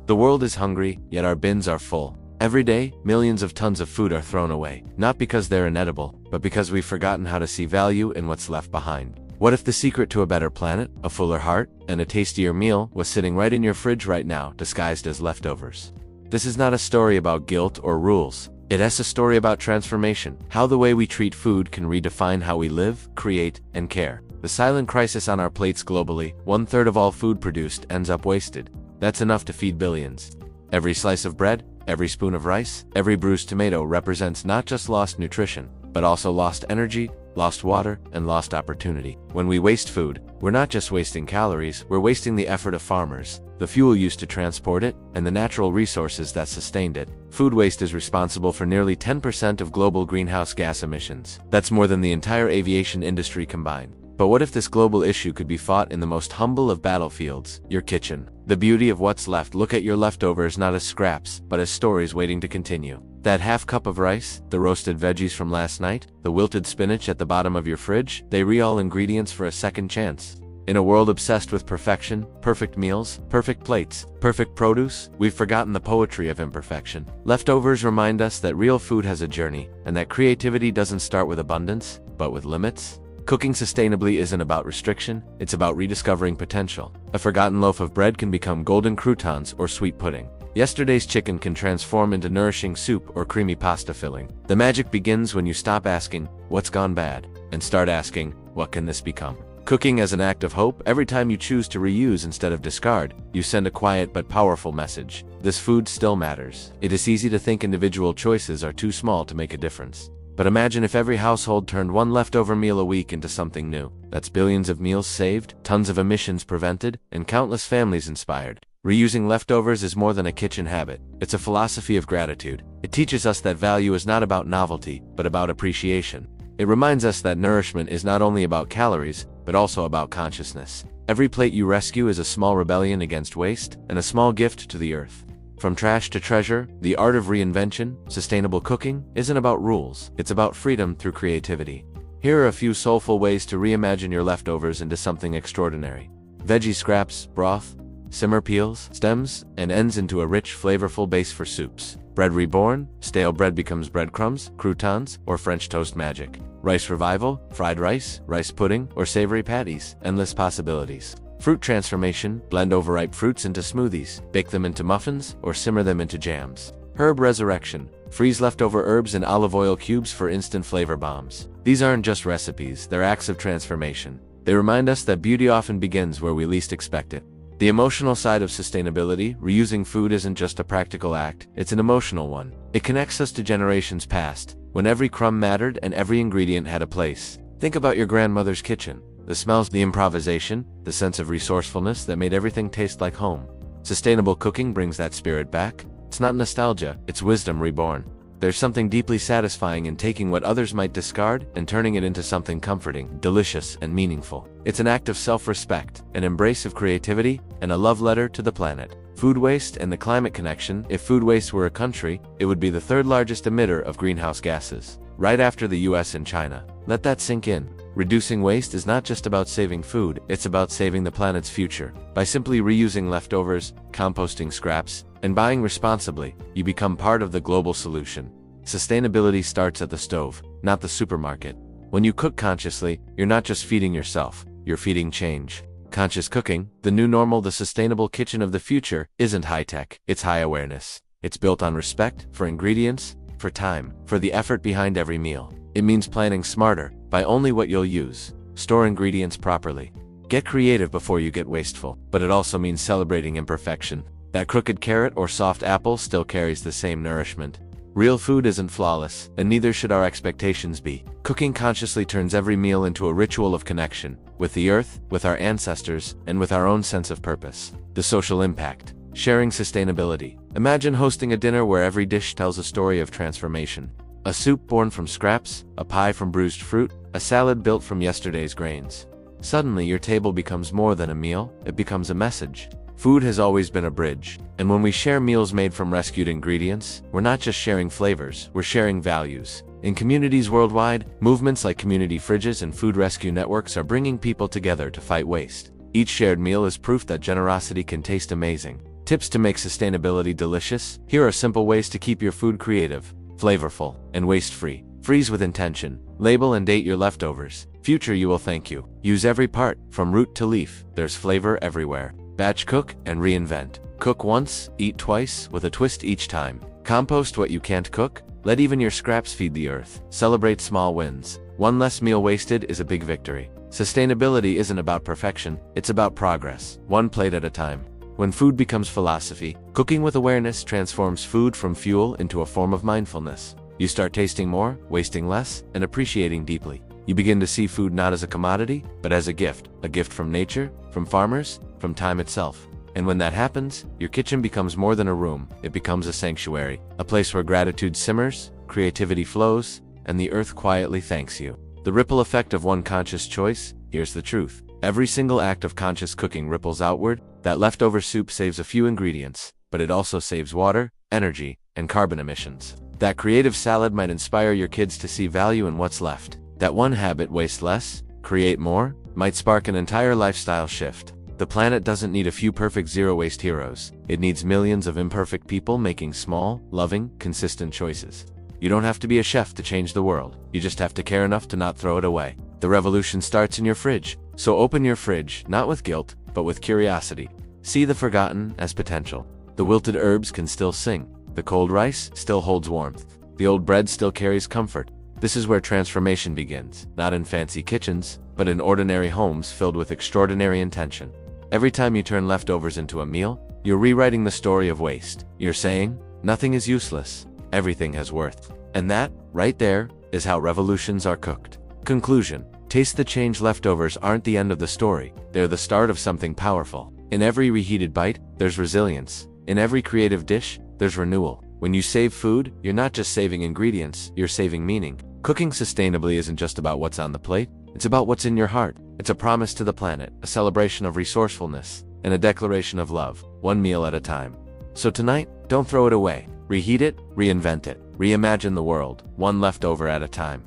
The world is hungry, yet our bins are full. Every day, millions of tons of food are thrown away, not because they're inedible, but because we've forgotten how to see value in what's left behind. What if the secret to a better planet, a fuller heart, and a tastier meal was sitting right in your fridge right now, disguised as leftovers? This is not a story about guilt or rules. It is a story about transformation, how the way we treat food can redefine how we live, create, and care. The silent crisis on our plates globally: 1/3 of all food produced ends up wasted. That's enough to feed billions. Every slice of bread, every spoon of rice, every bruised tomato represents not just lost nutrition, but also lost energy, lost water, and lost opportunity. When we waste food, we're not just wasting calories, we're wasting the effort of farmers, the fuel used to transport it, and the natural resources that sustained it. Food waste is responsible for nearly 10% of global greenhouse gas emissions. That's more than the entire aviation industry combined. But what if this global issue could be fought in the most humble of battlefields, your kitchen? The beauty of what's left: look at your leftovers not as scraps, but as stories waiting to continue. That half cup of rice, the roasted veggies from last night, the wilted spinach at the bottom of your fridge, they all ingredients for a second chance. In a world obsessed with perfection, perfect meals, perfect plates, perfect produce, we've forgotten the poetry of imperfection. Leftovers remind us that real food has a journey, and that creativity doesn't start with abundance, but with limits. Cooking sustainably isn't about restriction, it's about rediscovering potential. A forgotten loaf of bread can become golden croutons or sweet pudding. Yesterday's chicken can transform into nourishing soup or creamy pasta filling. The magic begins when you stop asking, "What's gone bad?" and start asking, "What can this become?" Cooking as an act of hope: every time you choose to reuse instead of discard, you send a quiet but powerful message. This food still matters. It is easy to think individual choices are too small to make a difference. But imagine if every household turned one leftover meal a week into something new. That's billions of meals saved, tons of emissions prevented, and countless families inspired. Reusing leftovers is more than a kitchen habit. It's a philosophy of gratitude. It teaches us that value is not about novelty, but about appreciation. It reminds us that nourishment is not only about calories, but also about consciousness. Every plate you rescue is a small rebellion against waste, and a small gift to the earth. From trash to treasure, the art of reinvention, sustainable cooking, isn't about rules. It's about freedom through creativity. Here are a few soulful ways to reimagine your leftovers into something extraordinary. Veggie scraps, broth, simmer peels, stems, and ends into a rich, flavorful base for soups. Bread reborn: stale bread becomes breadcrumbs, croutons, or French toast magic. Rice revival: fried rice, rice pudding, or savory patties. Endless possibilities. Fruit transformation: blend overripe fruits into smoothies, bake them into muffins, or simmer them into jams. Herb resurrection: freeze leftover herbs in olive oil cubes for instant flavor bombs. These aren't just recipes, they're acts of transformation. They remind us that beauty often begins where we least expect it. The emotional side of sustainability: reusing food isn't just a practical act, it's an emotional one. It connects us to generations past, when every crumb mattered and every ingredient had a place. Think about your grandmother's kitchen. The smells, the improvisation, the sense of resourcefulness that made everything taste like home. Sustainable cooking brings that spirit back. It's not nostalgia, it's wisdom reborn. There's something deeply satisfying in taking what others might discard and turning it into something comforting, delicious, and meaningful. It's an act of self-respect, an embrace of creativity, and a love letter to the planet. Food waste and the climate connection: if food waste were a country, it would be the third largest emitter of greenhouse gases, right after the US and China. Let that sink in. Reducing waste is not just about saving food, it's about saving the planet's future. By simply reusing leftovers, composting scraps, and buying responsibly, you become part of the global solution. Sustainability starts at the stove, not the supermarket. When you cook consciously, you're not just feeding yourself, you're feeding change. Conscious cooking, the new normal, the sustainable kitchen of the future, isn't high-tech, it's high awareness. It's built on respect for ingredients, for time, for the effort behind every meal. It means planning smarter, buy only what you'll use, store ingredients properly. Get creative before you get wasteful. But it also means celebrating imperfection. That crooked carrot or soft apple still carries the same nourishment. Real food isn't flawless, and neither should our expectations be. Cooking consciously turns every meal into a ritual of connection, with the earth, with our ancestors, and with our own sense of purpose. The social impact: sharing sustainability. Imagine hosting a dinner where every dish tells a story of transformation. A soup born from scraps, a pie from bruised fruit, a salad built from yesterday's grains. Suddenly your table becomes more than a meal, it becomes a message. Food has always been a bridge, and when we share meals made from rescued ingredients, we're not just sharing flavors, we're sharing values. In communities worldwide, movements like community fridges and food rescue networks are bringing people together to fight waste. Each shared meal is proof that generosity can taste amazing. Tips to make sustainability delicious. Here are simple ways to keep your food creative, flavorful, and waste-free. Freeze with intention. Label and date your leftovers. Future you will thank you. Use every part, from root to leaf. There's flavor everywhere. Batch cook and reinvent. Cook once, eat twice, with a twist each time. Compost what you can't cook. Let even your scraps feed the earth. Celebrate small wins. One less meal wasted is a big victory. Sustainability isn't about perfection, it's about progress, one plate at a time. When food becomes philosophy, cooking with awareness transforms food from fuel into a form of mindfulness. You start tasting more, wasting less, and appreciating deeply. You begin to see food not as a commodity, but as a gift from nature, from farmers, from time itself. And when that happens, your kitchen becomes more than a room, it becomes a sanctuary, a place where gratitude simmers, creativity flows, and the earth quietly thanks you. The ripple effect of one conscious choice. Here's the truth. Every single act of conscious cooking ripples outward. That leftover soup saves a few ingredients, but it also saves water, energy, and carbon emissions. That creative salad might inspire your kids to see value in what's left. That one habit, waste less, create more, might spark an entire lifestyle shift. The planet doesn't need a few perfect zero-waste heroes. It needs millions of imperfect people making small, loving, consistent choices. You don't have to be a chef to change the world. You just have to care enough to not throw it away. The revolution starts in your fridge. So open your fridge, not with guilt, but with curiosity. See the forgotten as potential. The wilted herbs can still sing. The cold rice still holds warmth. The old bread still carries comfort. This is where transformation begins, not in fancy kitchens, but in ordinary homes filled with extraordinary intention. Every time you turn leftovers into a meal, you're rewriting the story of waste. You're saying, nothing is useless, everything has worth. And that, right there, is how revolutions are cooked. Conclusion. Taste the change. Leftovers aren't the end of the story, they're the start of something powerful. In every reheated bite, there's resilience. In every creative dish, there's renewal. When you save food, you're not just saving ingredients, you're saving meaning. Cooking sustainably isn't just about what's on the plate, it's about what's in your heart. It's a promise to the planet, a celebration of resourcefulness, and a declaration of love, one meal at a time. So tonight, don't throw it away. Reheat it, reinvent it, reimagine the world, one leftover at a time.